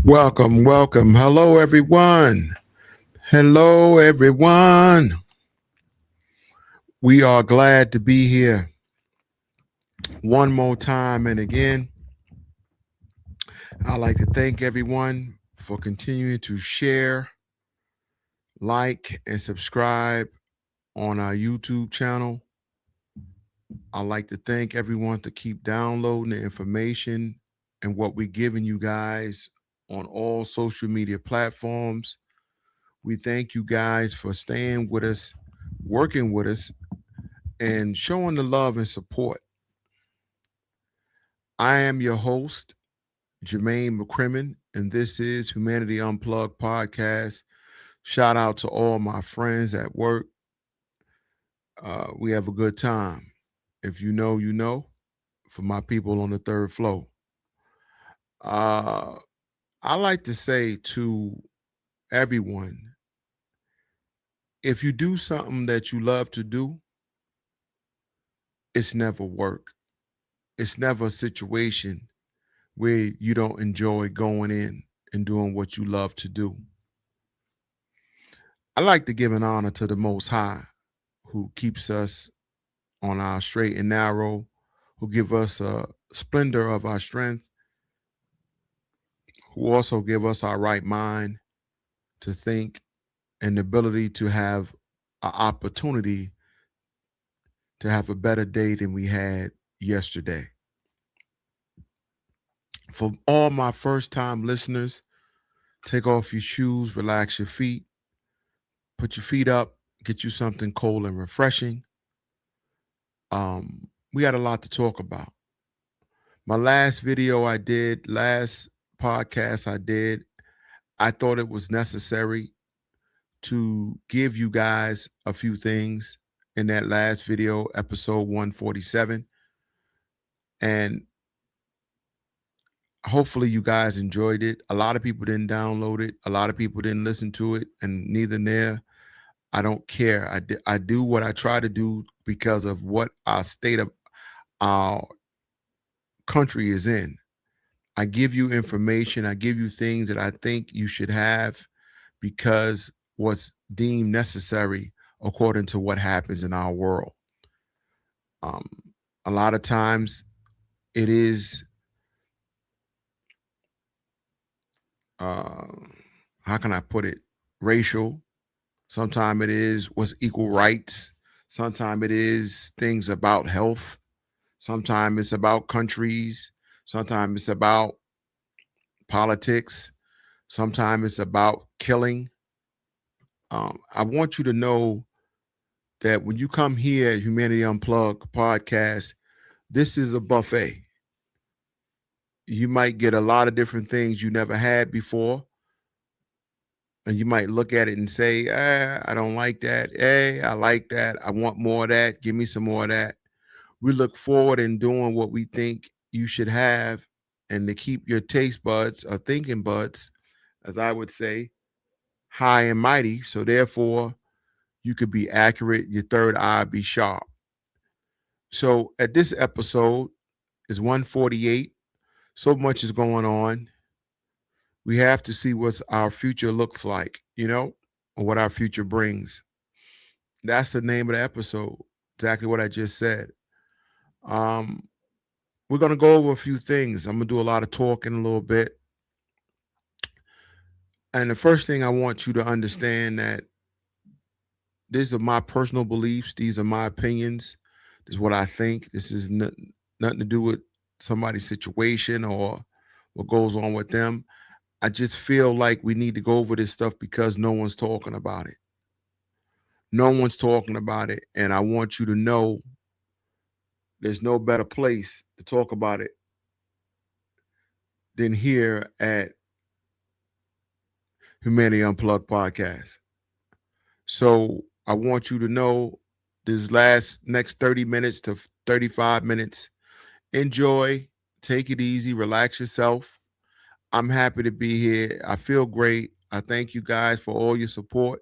Welcome, welcome. Hello, everyone. Hello, everyone. We are glad to be here one more time. And again, I'd like to thank everyone for continuing to share, like, and subscribe on our YouTube channel. I'd like to thank everyone to keep downloading the information and what we're giving you guys on all social media platforms. We thank you guys for staying with us, working with us, and showing the love and support. I am your host, Jermaine McCrimmon, and this is Humanity Unplugged podcast. Shout out to all my friends at work. We have a good time. If you know, you know. For my people on the third floor, I like to say to everyone, if you do something that you love to do, it's never work. It's never a situation where you don't enjoy going in and doing what you love to do. I like to give an honor to the Most High who keeps us on our straight and narrow, who give us a splendor of our strength, who also give us our right mind to think and the ability to have an opportunity to have a better day than we had yesterday. For all my first time listeners, take off your shoes, relax your feet, put your feet up, get you something cold and refreshing. We got a lot to talk about. My last video I did, last podcast I did, I thought it was necessary to give you guys a few things in that last video, episode 147. And hopefully you guys enjoyed it. A lot of people didn't download it. A lot of people didn't listen to it, and neither there. I don't care. I do what I try to do because of what our state of our country is in. I give you information. I give you things that I think you should have because what's deemed necessary according to what happens in our world. A lot of times it is, how can I put it, racial. Sometimes it is what's equal rights. Sometimes it is things about health. Sometimes it's about countries. Sometimes it's about politics. Sometimes it's about killing. I want you to know that when you come here at Humanity Unplugged podcast, this is a buffet. You might get a lot of different things you never had before. And you might look at it and say, I don't like that. Hey, I like that. I want more of that. Give me some more of that. We look forward in doing what we think you should have and to keep your taste buds or thinking buds, as I would say, high and mighty. So therefore, you could be accurate, your third eye be sharp. So at this episode is 148. So much is going on. We have to see what our future looks like, or what our future brings. That's the name of the episode. Exactly what I just said. We're going to go over a few things. I'm going to do a lot of talking a little bit. And the first thing I want you to understand that these are my personal beliefs. These are my opinions. This is what I think. This is nothing to do with somebody's situation or what goes on with them. I just feel like we need to go over this stuff because no one's talking about it. No one's talking about it. And I want you to know there's no better place to talk about it than here at Humanity Unplugged podcast. So I want you to know this next 30 minutes to 35 minutes, enjoy, take it easy, relax yourself. I'm happy to be here. I feel great. I thank you guys for all your support.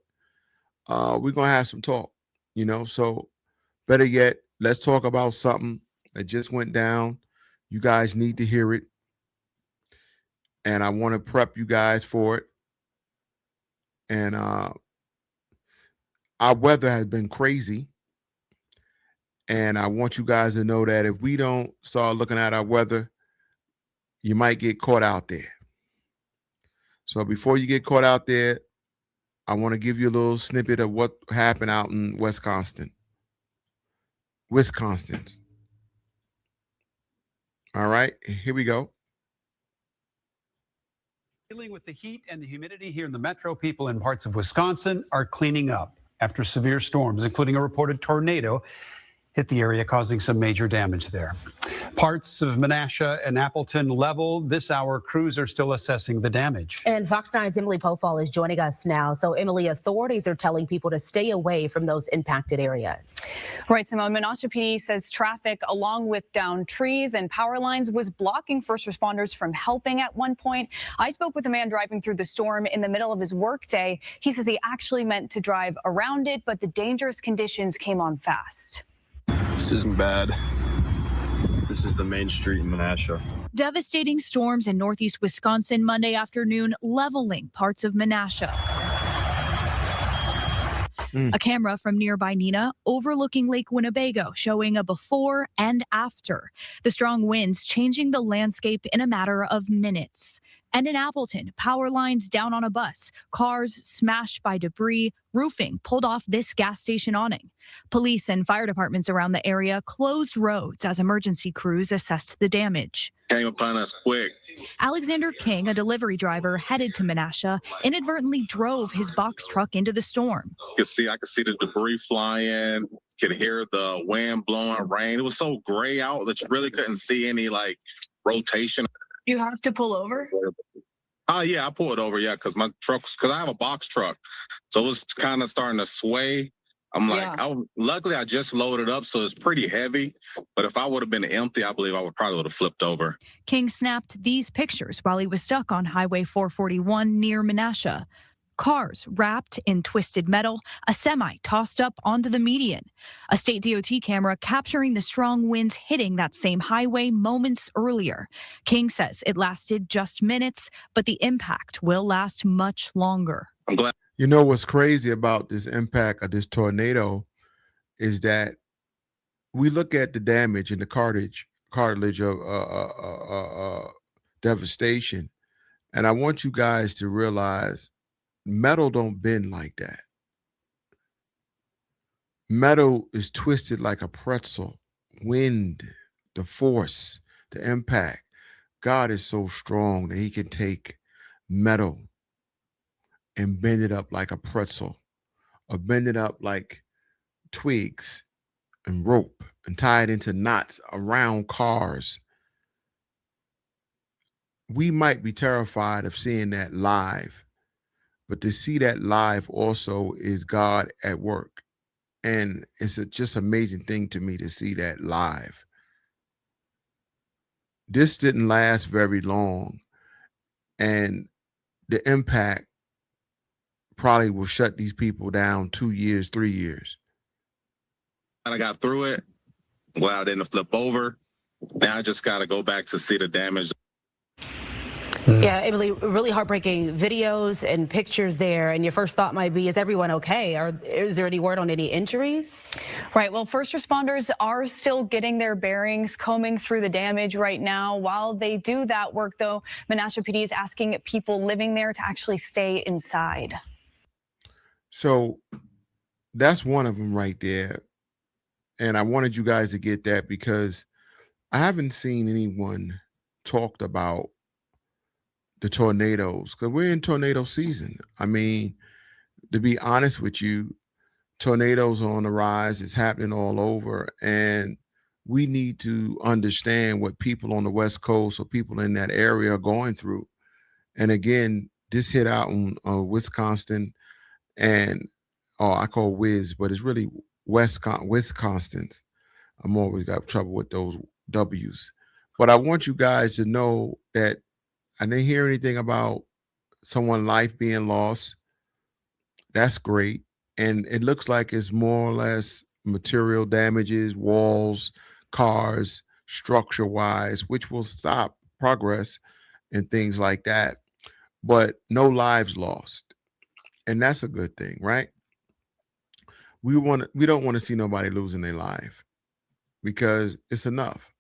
We're going to have some talk, so better yet, let's talk about something that just went down. You guys need to hear it. and I want to prep you guys for it. And our weather has been crazy. And I want you guys to know that if we don't start looking at our weather, you might get caught out there. So before you get caught out there, I want to give you a little snippet of what happened out in Wisconsin. All right, here we go. Dealing with the heat and the humidity here in the metro, people in parts of Wisconsin are cleaning up after severe storms, including a reported tornado, hit the area, causing some major damage there. Parts of Menasha and Appleton leveled. This hour, crews are still assessing the damage. And Fox 9's Emily Pofall is joining us now. So, Emily, authorities are telling people to stay away from those impacted areas. Right, Simone. Menasha PD says traffic along with downed trees and power lines was blocking first responders from helping at one point. I spoke with a man driving through the storm in the middle of his workday. He says he actually meant to drive around it, but the dangerous conditions came on fast. This isn't bad. This is the main street in Menasha. Devastating storms in northeast Wisconsin Monday afternoon, leveling parts of Menasha. A camera from nearby Neenah overlooking Lake Winnebago showing a before and after. The strong winds changing the landscape in a matter of minutes. And in Appleton, power lines down on a bus, cars smashed by debris, roofing pulled off this gas station awning. Police and fire departments around the area closed roads as emergency crews assessed the damage. Came upon us quick. Alexander King, a delivery driver headed to Menasha, inadvertently drove his box truck into the storm. I could see the debris flying, could hear the wind blowing, rain. It was so gray out that you really couldn't see any rotation. You have to pull over? Yeah, I pulled over, because my truck's, because I have a box truck. So it was kind of starting to sway. I'm like, luckily I just loaded up, so it's pretty heavy. But if I would have been empty, I believe I probably would have flipped over. King snapped these pictures while he was stuck on Highway 441 near Menasha. Cars wrapped in twisted metal, a semi tossed up onto the median. A state DOT camera capturing the strong winds hitting that same highway moments earlier. King says it lasted just minutes, but the impact will last much longer. I'm glad. You know what's crazy about this impact of this tornado is that we look at the damage and the cartilage of devastation, and I want you guys to realize metal don't bend like that. Metal is twisted like a pretzel. Wind, the force, the impact. God is so strong that he can take metal and bend it up like a pretzel, or bend it up like twigs and rope and tie it into knots around cars. We might be terrified of seeing that live, but to see that live also is God at work. And it's a just amazing thing to me to see that live. This didn't last very long, and the impact probably will shut these people down 2 years, 3 years. I got through it. Well, I didn't flip over. Now I just got to go back to see the damage. Yeah, Emily, really heartbreaking videos and pictures there. And your first thought might be, is everyone okay? Is there any word on any injuries? Right. Well, first responders are still getting their bearings, combing through the damage right now. While they do that work, though, Menasha PD is asking people living there to actually stay inside. So that's one of them right there. And I wanted you guys to get that because I haven't seen anyone talked about the tornadoes, because we're in tornado season. I mean, to be honest with you, tornadoes are on the rise. It's happening all over. And we need to understand what people on the West Coast or people in that area are going through. And again, this hit out on Wisconsin and, I call Wiz, but it's really Wisconsin's. I'm always got trouble with those W's. But I want you guys to know that I didn't hear anything about someone's life being lost. That's great. And it looks like it's more or less material damages, walls, cars, structure-wise, which will stop progress and things like that, but no lives lost. And that's a good thing, right? We don't want to see nobody losing their life because it's enough.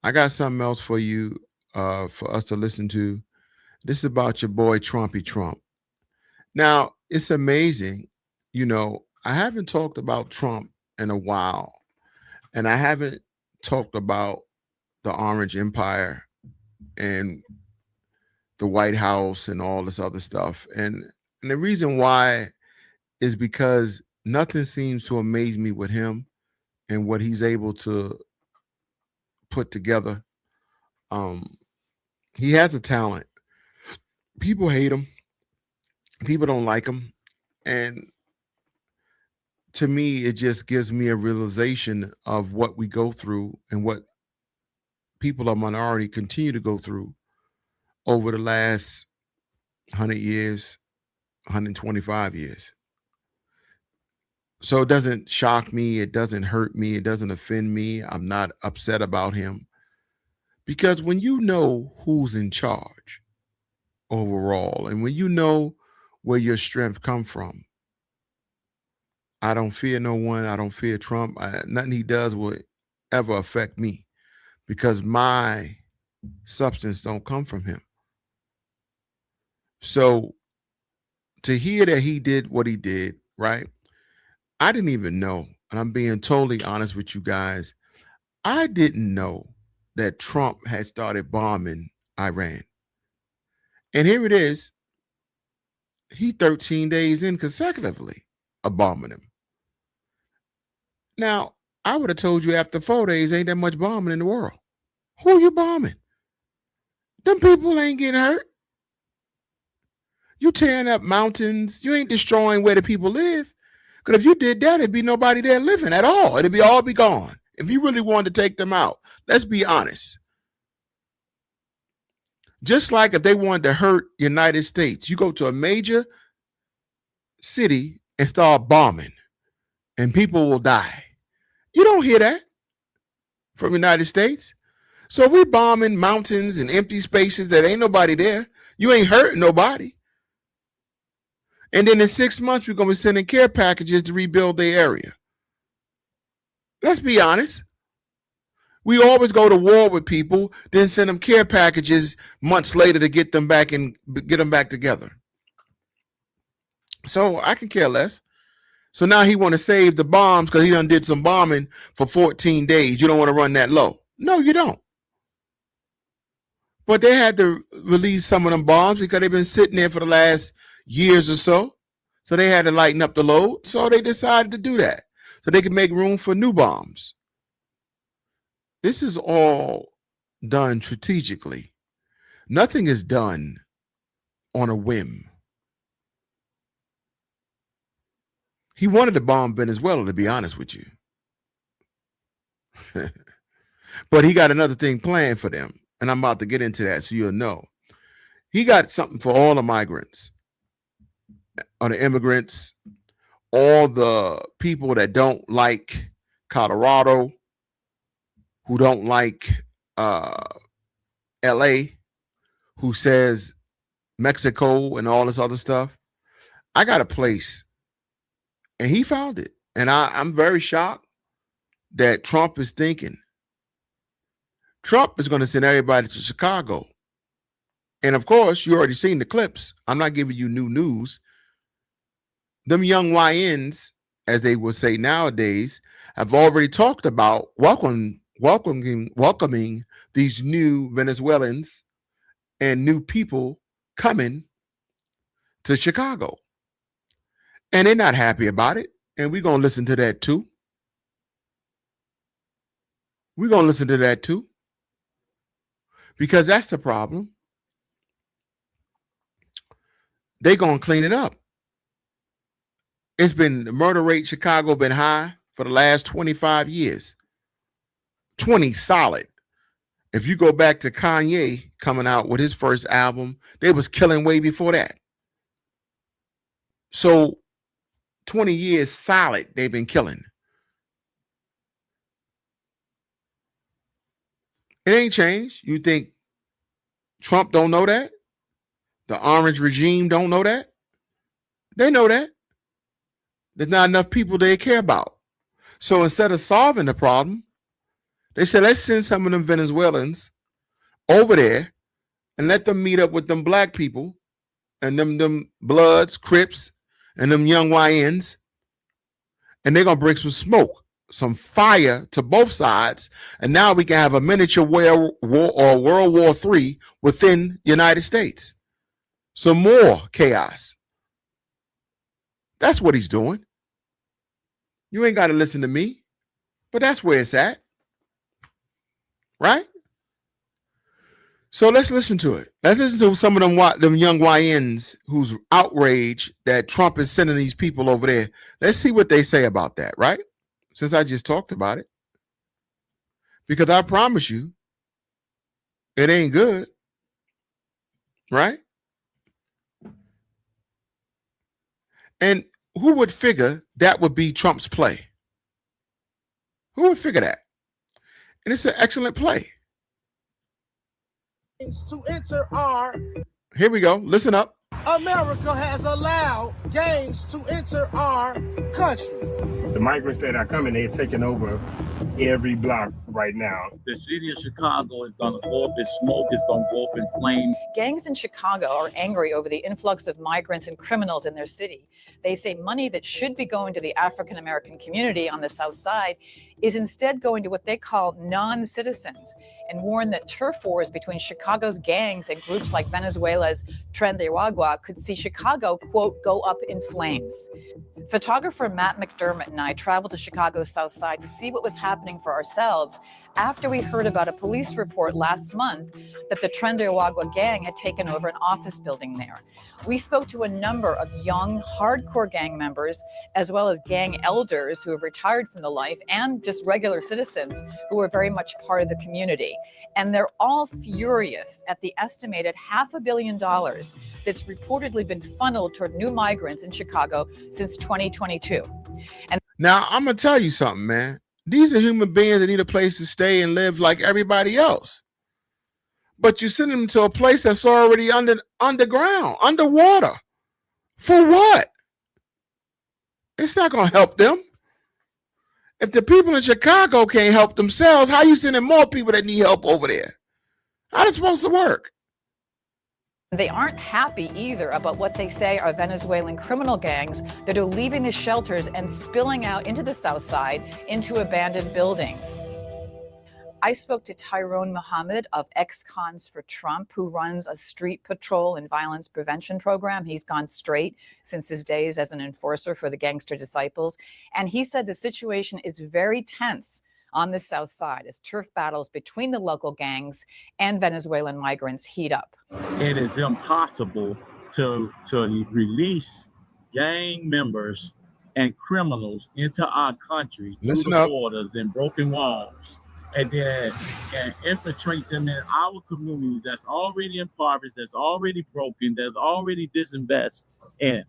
I got something else for you, for us to listen to. This is about your boy Trumpy Trump. Now, it's amazing. I haven't talked about Trump in a while, and I haven't talked about the Orange Empire and the White House and all this other stuff. And the reason why is because nothing seems to amaze me with him and what he's able to put together. He has a talent. People hate him. People don't like him. And to me, it just gives me a realization of what we go through and what people of minority continue to go through over the last 100 years, 125 years. So it doesn't shock me. It doesn't hurt me. It doesn't offend me. I'm not upset about him. Because when you know who's in charge overall, and when you know where your strength come from, I don't fear no one. I don't fear Trump. Nothing he does will ever affect me because my substance don't come from him. So to hear that he did what he did, right? I didn't even know, and I'm being totally honest with you guys, I didn't know that Trump had started bombing Iran. And here it is. He 13 days in consecutively of bombing him. Now, I would have told you after 4 days, ain't that much bombing in the world. Who you bombing? Them people ain't getting hurt. You tearing up mountains. You ain't destroying where the people live. Because if you did that, it'd be nobody there living at all. It'd be all be gone. If you really wanted to take them out, let's be honest. Just like if they wanted to hurt United States, you go to a major city and start bombing and people will die. You don't hear that from United States. So we bombing mountains and empty spaces that ain't nobody there. You ain't hurting nobody. And then in 6 months, we're going to be sending care packages to rebuild their area. Let's be honest. We always go to war with people, then send them care packages months later to get them back and get them back together. So I can care less. So now he want to save the bombs because he done did some bombing for 14 days. You don't want to run that low. No, you don't. But they had to release some of them bombs because they've been sitting there for the last years or so. So they had to lighten up the load. So they decided to do that so they could make room for new bombs. This is all done strategically. Nothing is done on a whim. He wanted to bomb Venezuela, to be honest with you. But he got another thing planned for them. And I'm about to get into that so you'll know. He got something for all the migrants, or the immigrants, all the people that don't like Colorado, who don't like LA, who says Mexico and all this other stuff. I got a place, and he found it. And I'm very shocked that Trump is thinking. Trump is going to send everybody to Chicago. And of course, you already seen the clips. I'm not giving you new news. Them young YNs, as they would say nowadays, have already talked about welcoming these new Venezuelans and new people coming to Chicago. And they're not happy about it. And we're going to listen to that too. We're going to listen to that too. Because that's the problem. They're going to clean it up. It's been, the murder rate in Chicago been high for the last 25 years. 20 solid. If you go back to Kanye coming out with his first album, they was killing way before that. So 20 years solid, they've been killing. It ain't changed. You think Trump don't know that. The orange regime don't know that. They know that. There's not enough people they care about. So instead of solving the problem, they said, let's send some of them Venezuelans over there and let them meet up with them black people and them Bloods, Crips, and them young YNs. And they're going to bring some smoke, some fire to both sides. And now we can have a miniature war or World War III within the United States. Some more chaos. That's what he's doing. You ain't got to listen to me, but that's where it's at. Right? So let's listen to it. Let's listen to some of them young YNs who's outraged that Trump is sending these people over there. Let's see what they say about that, right? Since I just talked about it. Because I promise you, it ain't good. Right? And who would figure that would be Trump's play? Who would figure that? And it's an excellent play. To enter our... Here we go. Listen up. America has allowed gangs to enter our country. The migrants that are coming, they're taking over every block right now. The city of Chicago is going to go up in smoke. It's going to go up in flame. Gangs in Chicago are angry over the influx of migrants and criminals in their city. They say money that should be going to the African-American community on the South Side is instead going to what they call non-citizens, and warn that turf wars between Chicago's gangs and groups like Venezuela's Tren de Aragua could see Chicago, quote, go up in flames. Photographer Matt McDermott and I traveled to Chicago's South Side to see what was happening for ourselves after we heard about a police report last month that the Tren de Aragua gang had taken over an office building there. We spoke to a number of young, hardcore gang members, as well as gang elders who have retired from the life, and just regular citizens who are very much part of the community. And they're all furious at the estimated $500 million that's reportedly been funneled toward new migrants in Chicago since 2022. And now I'm going to tell you something, man. These are human beings that need a place to stay and live like everybody else. But you send them to a place that's already underground, underwater. For what? It's not going to help them. If the people in Chicago can't help themselves, how you sending more people that need help over there? How's it supposed to work? they aren't happy either about what they say are Venezuelan criminal gangs that are leaving the shelters and spilling out into the South Side into abandoned buildings. I spoke to Tyrone Muhammad of Ex-Cons for Trump, who runs a street patrol and violence prevention program. He's gone straight since his days as an enforcer for the Gangster Disciples. And he said the situation is very tense on the South Side as turf battles between the local gangs and Venezuelan migrants heat up. It is impossible to release gang members and criminals into our country through the borders and broken walls, and then infiltrate them in our community that's already impoverished, that's already broken, that's already disinvested. And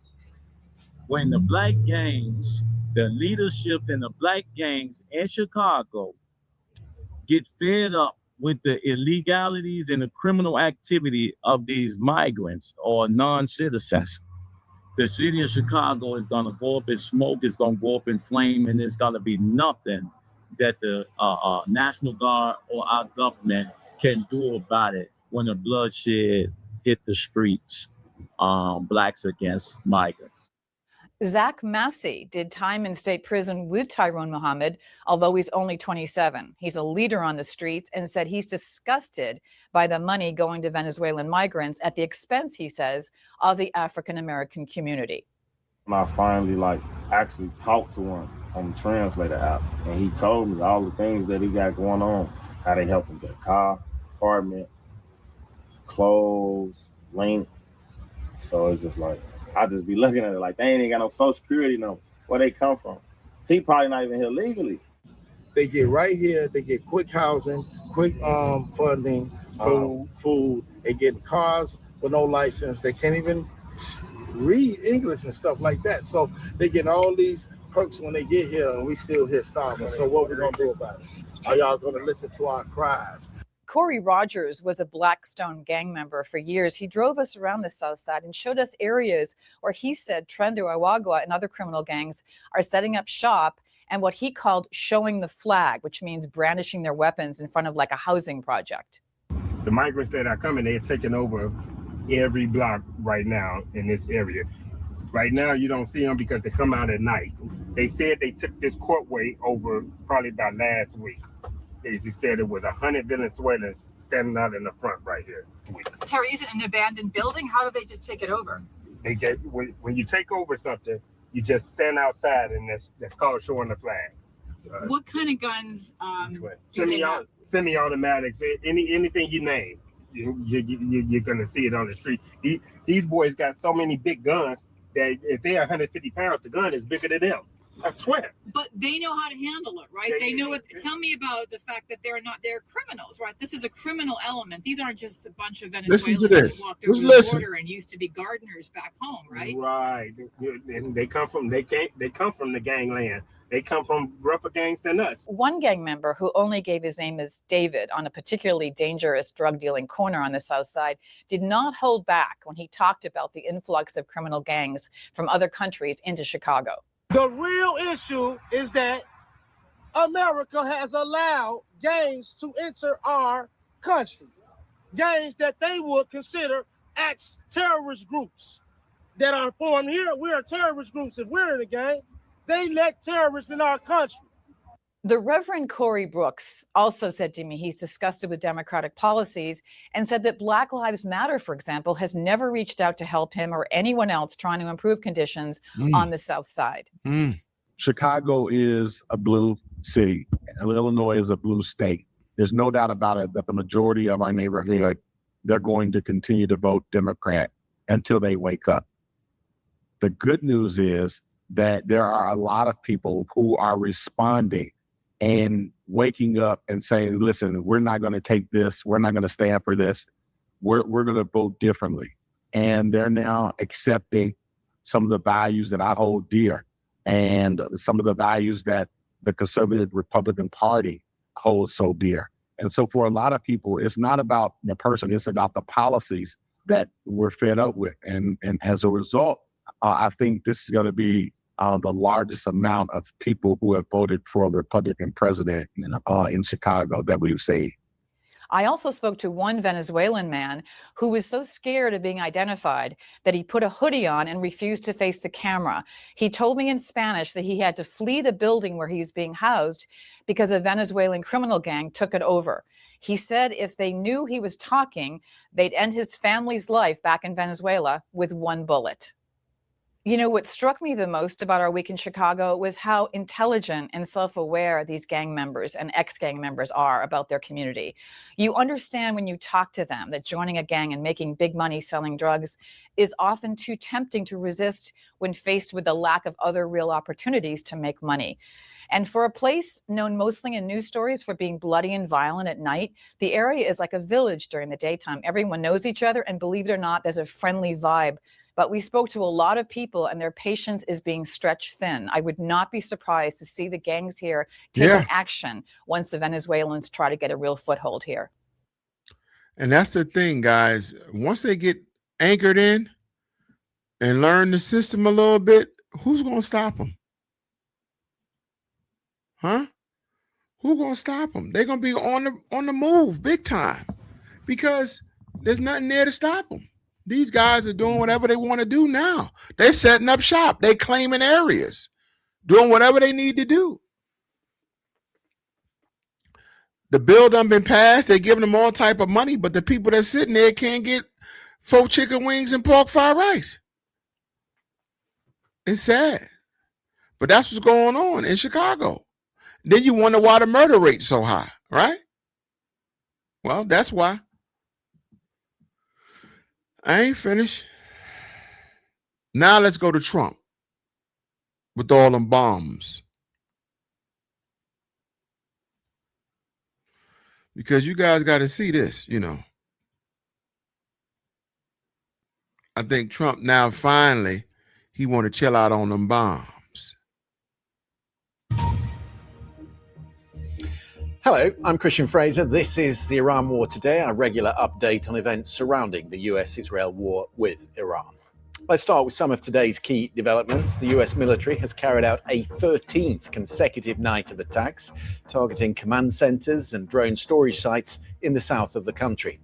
when the black gangs, the leadership in the black gangs in Chicago get fed up with the illegalities and the criminal activity of these migrants or non-citizens, the city of Chicago is going to go up in smoke, it's going to go up in flame, and there's going to be nothing that the National Guard or our government can do about it when the bloodshed hit the streets, blacks against migrants. Zach Massey did time in state prison with Tyrone Muhammad, although he's only 27. He's a leader on the streets and said he's disgusted by the money going to Venezuelan migrants at the expense, he says, of the African-American community. I finally actually talked to him on the translator app, and he told me all the things that he got going on, how they help him get a car, apartment, clothes, link. So it's just like, I just be looking at it like they ain't got no Social Security number. Where they come from? He probably not even here legally. They get right here. They get quick housing, quick funding, food. They get cars with no license. They can't even read English and stuff like that. So they get all these perks when they get here, and we still here starving. So what we gonna do about it? Are y'all gonna listen to our cries? Corey Rogers was a Blackstone gang member for years. He drove us around the South Side and showed us areas where he said Trendo Awagwa and other criminal gangs are setting up shop and what he called showing the flag, which means brandishing their weapons in front of like a housing project. The migrants that are coming, they're taking over every block right now in this area. Right now, you don't see them because they come out at night. They said they took this courtway over probably about last week. He said it was 100 Venezuelans standing out in the front right here. Terry, is it an abandoned building? How do they just take it over? They get when you take over something, you just stand outside, and that's called showing the flag. What kind of guns? Semi-automatics, anything you name, you're gonna see it on the street. These boys got so many big guns that if they're 150 pounds, the gun is bigger than them. I swear. But they know how to handle it, right? They know what. Tell me about the fact that they're criminals, right? This is a criminal element. These aren't just a bunch of Venezuelans who walked over the border and used to be gardeners back home, right? Right. And they come from the gangland. They come from rougher gangs than us. One gang member who only gave his name as David on a particularly dangerous drug dealing corner on the South Side did not hold back when he talked about the influx of criminal gangs from other countries into Chicago. The real issue is that America has allowed gangs to enter our country. Gangs that they would consider terrorist groups that are formed here. We are terrorist groups. If we're in a gang, they let terrorists in our country. The Reverend Corey Brooks also said to me he's disgusted with Democratic policies and said that Black Lives Matter, for example, has never reached out to help him or anyone else trying to improve conditions on the South Side. Chicago is a blue city. Illinois is a blue state. There's no doubt about it that the majority of our neighborhood, they're going to continue to vote Democrat until they wake up. The good news is that there are a lot of people who are responding and waking up and saying, listen, we're not going to take this. We're not going to stand for this. We're going to vote differently. And they're now accepting some of the values that I hold dear and some of the values that the conservative Republican Party holds so dear. And so for a lot of people, it's not about the person, it's about the policies that we're fed up with. And as a result, I think this is going to be the largest amount of people who have voted for a Republican president in Chicago that we've seen. I also spoke to one Venezuelan man who was so scared of being identified that he put a hoodie on and refused to face the camera. He told me in Spanish that he had to flee the building where he was being housed because a Venezuelan criminal gang took it over. He said if they knew he was talking, they'd end his family's life back in Venezuela with one bullet. You know, what struck me the most about our week in Chicago was how intelligent and self-aware these gang members and ex-gang members are about their community. You understand when you talk to them that joining a gang and making big money selling drugs is often too tempting to resist when faced with the lack of other real opportunities to make money. And for a place known mostly in news stories for being bloody and violent at night, the area is like a village during the daytime. Everyone knows each other, and believe it or not, there's a friendly vibe. But we spoke to a lot of people and their patience is being stretched thin. I would not be surprised to see the gangs here taking action once the Venezuelans try to get a real foothold here. And that's the thing, guys. Once they get anchored in and learn the system a little bit, who's going to stop them? Huh? Who's going to stop them? They're going to be on the move big time because there's nothing there to stop them. These guys are doing whatever they want to do now. They're setting up shop. They claiming areas, doing whatever they need to do. The bill done been passed. They're giving them all type of money, but the people that's sitting there can't get 4 chicken wings and pork fried rice. It's sad. But that's what's going on in Chicago. Then you wonder why the murder rate's so high, right? Well, that's why. I ain't finished. Now let's go to Trump with all them bombs. Because you guys got to see this, you know. I think Trump now finally, he want to chill out on them bombs. Hello, I'm Christian Fraser. This is the Iran War Today, our regular update on events surrounding the US-Israel war with Iran. Let's start with some of today's key developments. The US military has carried out a 13th consecutive night of attacks, targeting command centers and drone storage sites in the south of the country.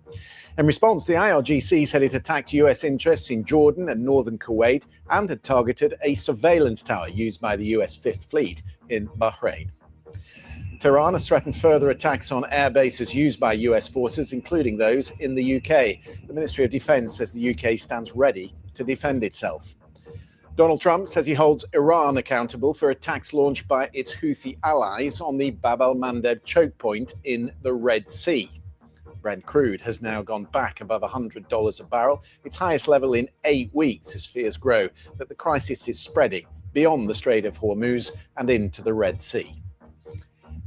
In response, the IRGC said it attacked US interests in Jordan and northern Kuwait and had targeted a surveillance tower used by the US Fifth Fleet in Bahrain. Tehran has threatened further attacks on air bases used by US forces, including those in the UK. The Ministry of Defense says the UK stands ready to defend itself. Donald Trump says he holds Iran accountable for attacks launched by its Houthi allies on the Bab el-Mandeb choke point in the Red Sea. Brent crude has now gone back above $100 a barrel, its highest level in 8 weeks, as fears grow that the crisis is spreading beyond the Strait of Hormuz and into the Red Sea.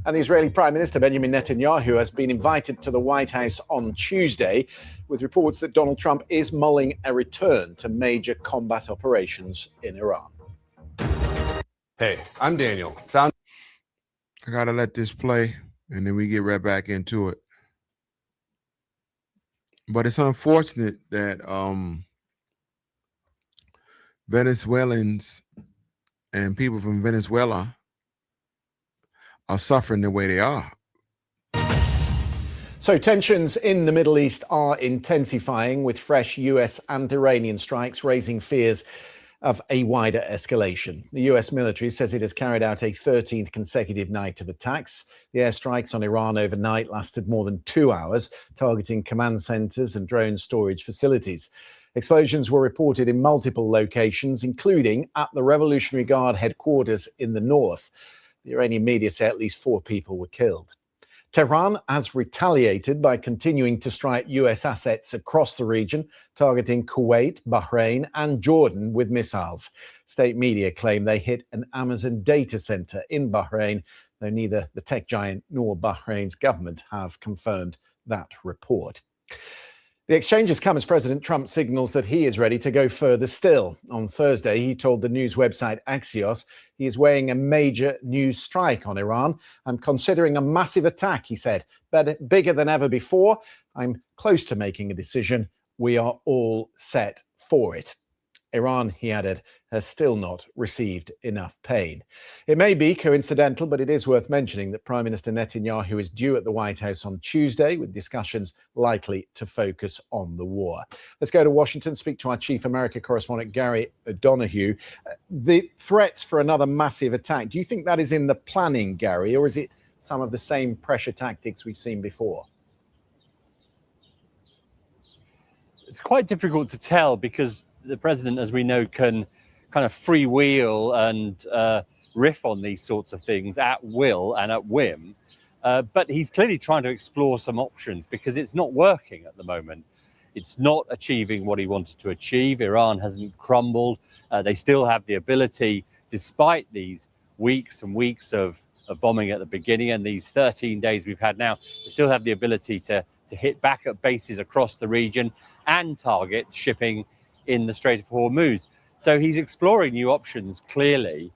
And the Israeli Prime Minister Benjamin Netanyahu has been invited to the White House on Tuesday, with reports that Donald Trump is mulling a return to major combat operations in Iran. Hey, I'm Daniel. I gotta let this play, and then we get right back into it. But it's unfortunate that Venezuelans and people from Venezuela are suffering the way they are. So tensions in the Middle East are intensifying, with fresh US and Iranian strikes raising fears of a wider escalation. The US military says it has carried out a 13th consecutive night of attacks. The airstrikes on Iran overnight lasted more than 2 hours, targeting command centers and drone storage facilities. Explosions were reported in multiple locations, including at the Revolutionary Guard headquarters in the north. The Iranian media say at least 4 people were killed. Tehran has retaliated by continuing to strike US assets across the region, targeting Kuwait, Bahrain, and Jordan with missiles. State media claim they hit an Amazon data center in Bahrain, though neither the tech giant nor Bahrain's government have confirmed that report. The exchanges come as President Trump signals that he is ready to go further still. On Thursday, he told the news website Axios he is weighing a major new strike on Iran. I'm considering a massive attack, he said, but bigger than ever before. I'm close to making a decision. We are all set for it. Iran, he added, has still not received enough pain. It may be coincidental, but it is worth mentioning that Prime Minister Netanyahu is due at the White House on Tuesday, with discussions likely to focus on the war. Let's go to Washington, speak to our chief America correspondent, Gary O'Donoghue. The threats for another massive attack, do you think that is in the planning, Gary, or is it some of the same pressure tactics we've seen before? It's quite difficult to tell because the president, as we know, can kind of freewheel and riff on these sorts of things at will and at whim. But he's clearly trying to explore some options because it's not working at the moment. It's not achieving what he wanted to achieve. Iran hasn't crumbled. They still have the ability, despite these weeks and weeks of bombing at the beginning and these 13 days we've had now, they still have the ability to hit back at bases across the region and target shipping in the Strait of Hormuz. So he's exploring new options, clearly.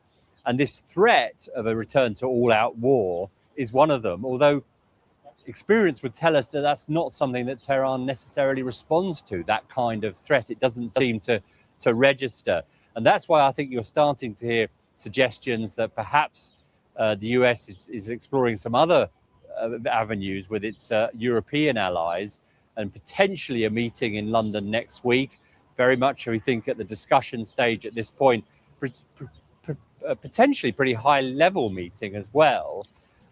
And this threat of a return to all-out war is one of them, although experience would tell us that that's not something that Tehran necessarily responds to, that kind of threat. It doesn't seem to register. And that's why I think you're starting to hear suggestions that perhaps the US is exploring some other avenues with its European allies, and potentially a meeting in London next week. Very much, we think, at the discussion stage at this point, potentially pretty high-level meeting as well,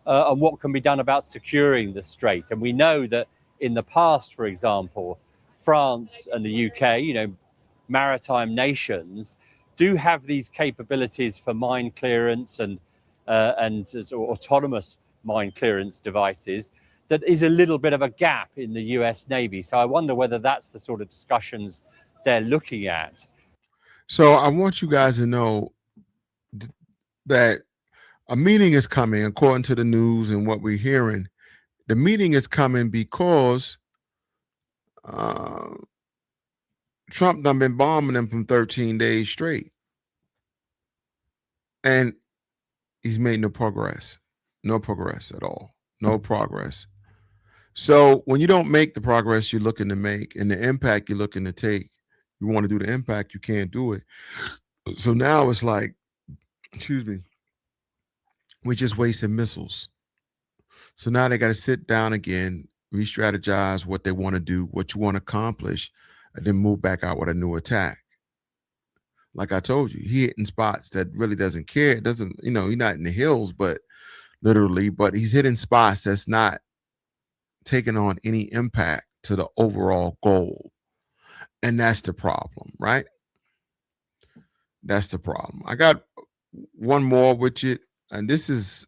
on what can be done about securing the strait. And we know that in the past, for example, France and the UK, maritime nations, do have these capabilities for mine clearance and autonomous mine clearance devices. That is a little bit of a gap in the US Navy. So I wonder whether that's the sort of discussions they're looking at. So I want you guys to know that a meeting is coming, according to the news and what we're hearing. The meeting is coming because Trump done been bombing them from 13 days straight. And he's made no progress at all. No progress. So when you don't make the progress you're looking to make and the impact you're looking to take, you want to do the impact, you can't do it. So now it's like, excuse me, we're just wasting missiles. So now they got to sit down again, re-strategize what they want to do, what you want to accomplish, and then move back out with a new attack. Like I told you, he hitting spots that really doesn't care. It doesn't, he's not in the hills, but literally, but he's hitting spots that's not taking on any impact to the overall goal. And that's the problem, right? That's the problem. I got one more with you, and this is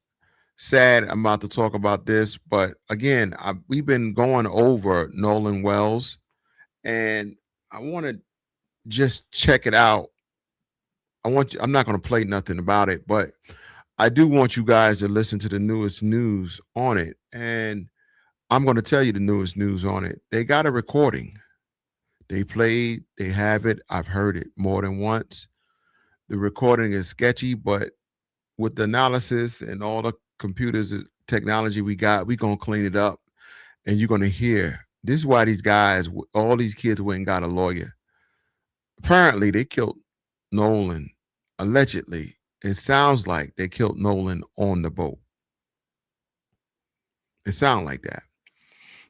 sad. I'm about to talk about this, but again, we've been going over Nolan Wells, and I want to just check it out. I'm not going to play nothing about it, but I do want you guys to listen to the newest news on it, and I'm going to tell you the newest news on it. They got a recording. They played, they have it. I've heard it more than once. The recording is sketchy, but with the analysis and all the computers and technology we got, we're going to clean it up, and you're going to hear. This is why these guys, all these kids went and got a lawyer. Apparently, they killed Nolan. Allegedly, it sounds like they killed Nolan on the boat. It sounds like that.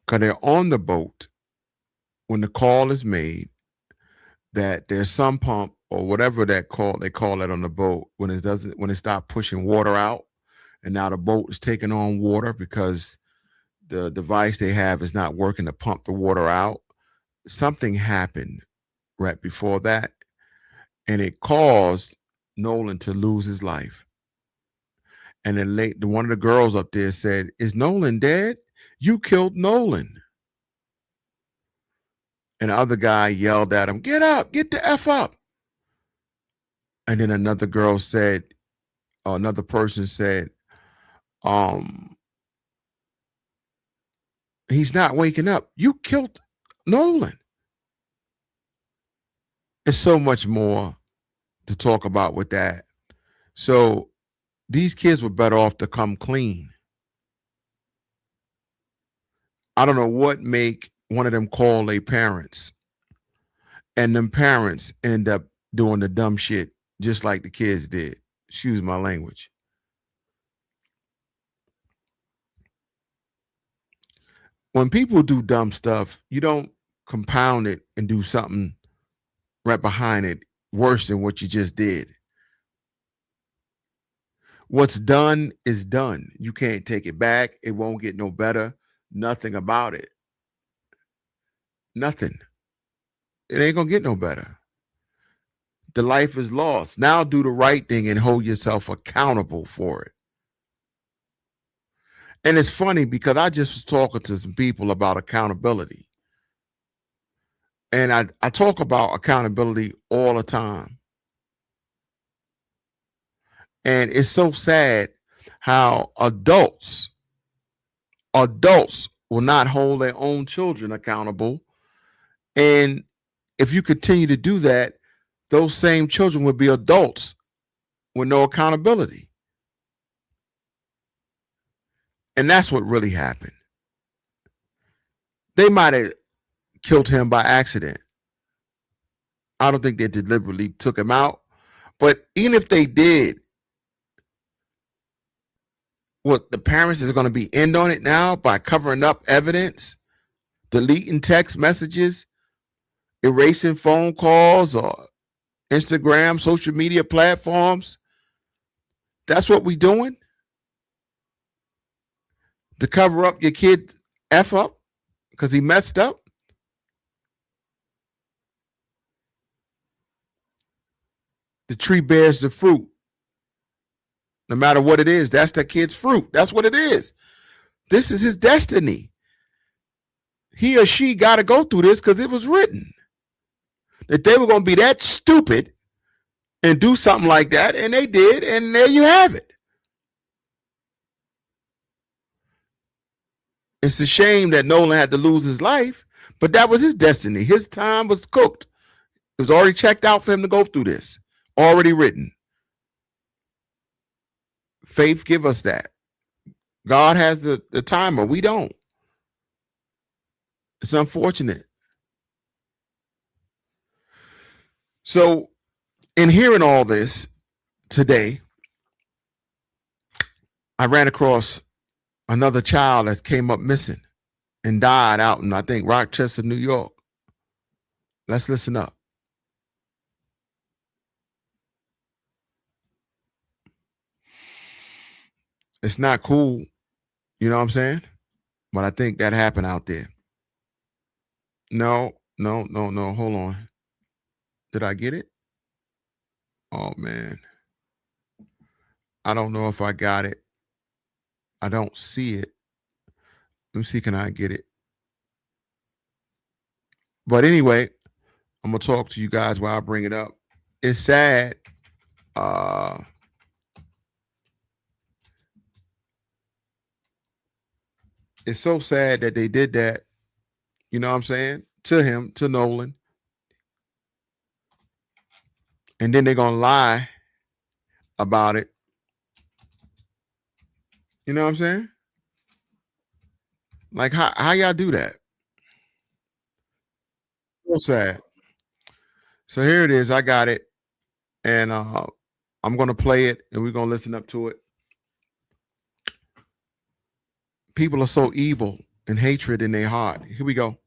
Because they're on the boat when the call is made that there's some pump or whatever they call it on the boat when it stopped pushing water out, and now the boat is taking on water because the device they have is not working to pump the water out. Something happened right before that, and it caused Nolan to lose his life. And then one of the girls up there said, "Is Nolan dead? You killed Nolan." And the other guy yelled at him, "Get up, get the F up." And then another person said, "He's not waking up. You killed Nolan." There's so much more to talk about with that. So these kids were better off to come clean. I don't know what make one of them call their parents, and them parents end up doing the dumb shit just like the kids did. Excuse my language. When people do dumb stuff, you don't compound it and do something right behind it worse than what you just did. What's done is done. You can't take it back. It won't get no better. Nothing about it. Nothing. It ain't gonna get no better. The life is lost. Now do the right thing and hold yourself accountable for it. And it's funny because I just was talking to some people about accountability. And I talk about accountability all the time. And it's so sad how adults will not hold their own children accountable. And if you continue to do that, those same children will be adults with no accountability. And that's what really happened. They might have killed him by accident. I don't think they deliberately took him out. But even if they did, what the parents is going to be end on it now by covering up evidence, deleting text messages, erasing phone calls or Instagram, social media platforms. That's what we doing? To cover up your kid F up because he messed up? The tree bears the fruit. No matter what it is, that's that kid's fruit. That's what it is. This is his destiny. He or she got to go through this because it was written that they were going to be that stupid and do something like that, and they did, and there you have it. It's a shame that Nolan had to lose his life, but that was his destiny. His time was cooked. It was already checked out for him to go through this. Already written. Faith, give us that. God has the timer. We don't. It's unfortunate. So, in hearing all this today, I ran across another child that came up missing and died out in, I think, Rochester, New York. Let's listen up. It's not cool, you know what I'm saying? But I think that happened out there. No. Hold on. Did I get it? Oh, man. I don't know if I got it. I don't see it. Let me see, can I get it? But anyway, I'm going to talk to you guys while I bring it up. It's sad. It's so sad that they did that, you know what I'm saying, to him, to Nolan. And then they're going to lie about it. You know what I'm saying? Like, how y'all do that? So sad. So here it is. I got it. And I'm going to play it, and we're going to listen up to it. People are so evil and hatred in their heart. Here we go.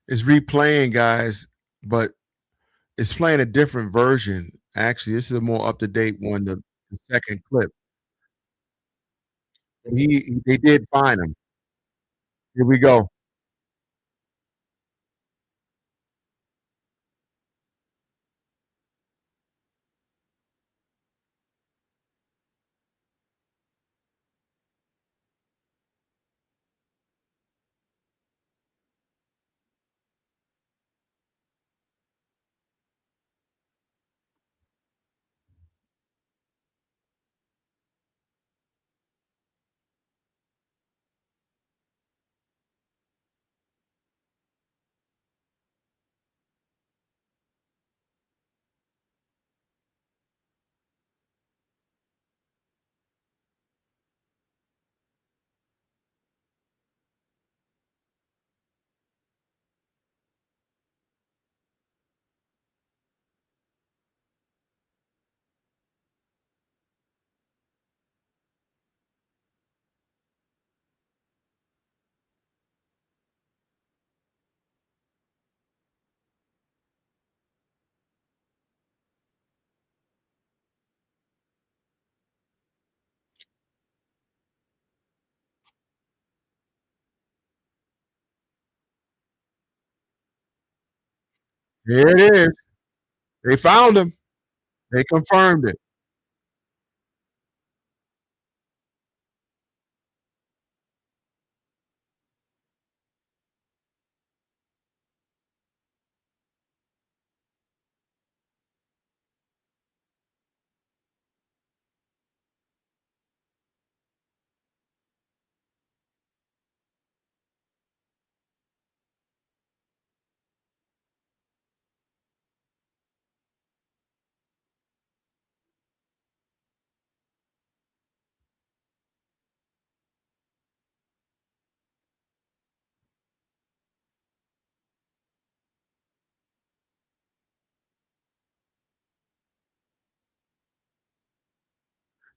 It's replaying, guys, but it's playing a different version. Actually, this is a more up-to-date one, the second clip. They did find him. Here we go. Here it is. They found him. They confirmed it.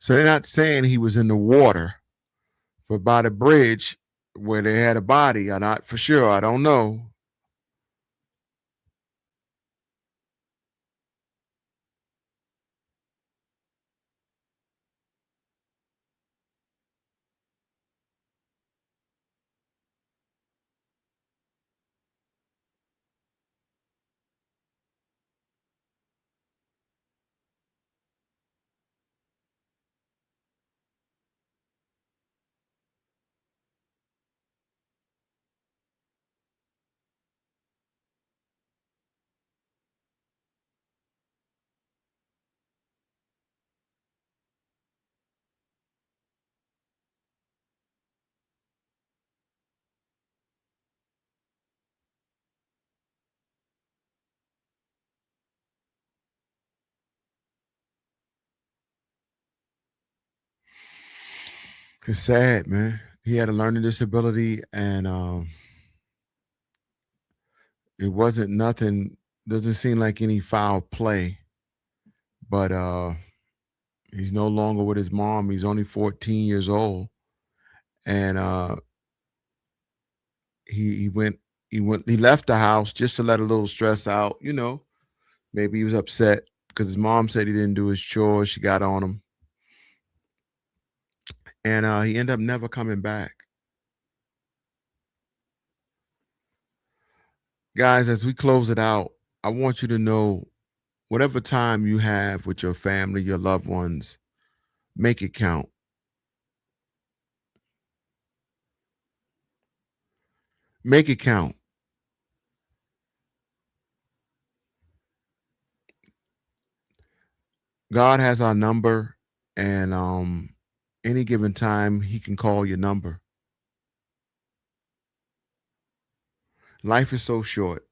So they're not saying he was in the water, but by the bridge where they had a body, or not for sure. I don't know. It's sad, man. He had a learning disability, and it wasn't nothing. Doesn't seem like any foul play, but he's no longer with his mom. He's only 14 years old, and he left the house just to let a little stress out. You know, maybe he was upset because his mom said he didn't do his chores. She got on him, and he ended up never coming back. Guys, as we close it out, I want you to know, whatever time you have with your family, your loved ones, make it count. Make it count. God has our number, and any given time, he can call your number. Life is so short.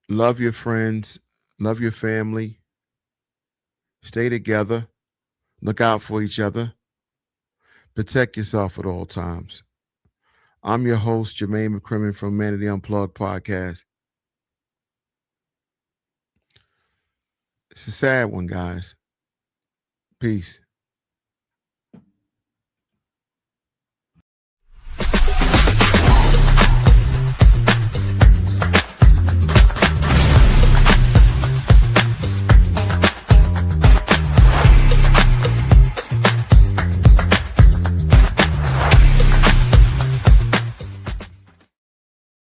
Love your friends, love your family, stay together, look out for each other, protect yourself at all times. I'm your host, Jermaine McCrimmon from Humanity Unplugged podcast. It's a sad one, guys. Peace.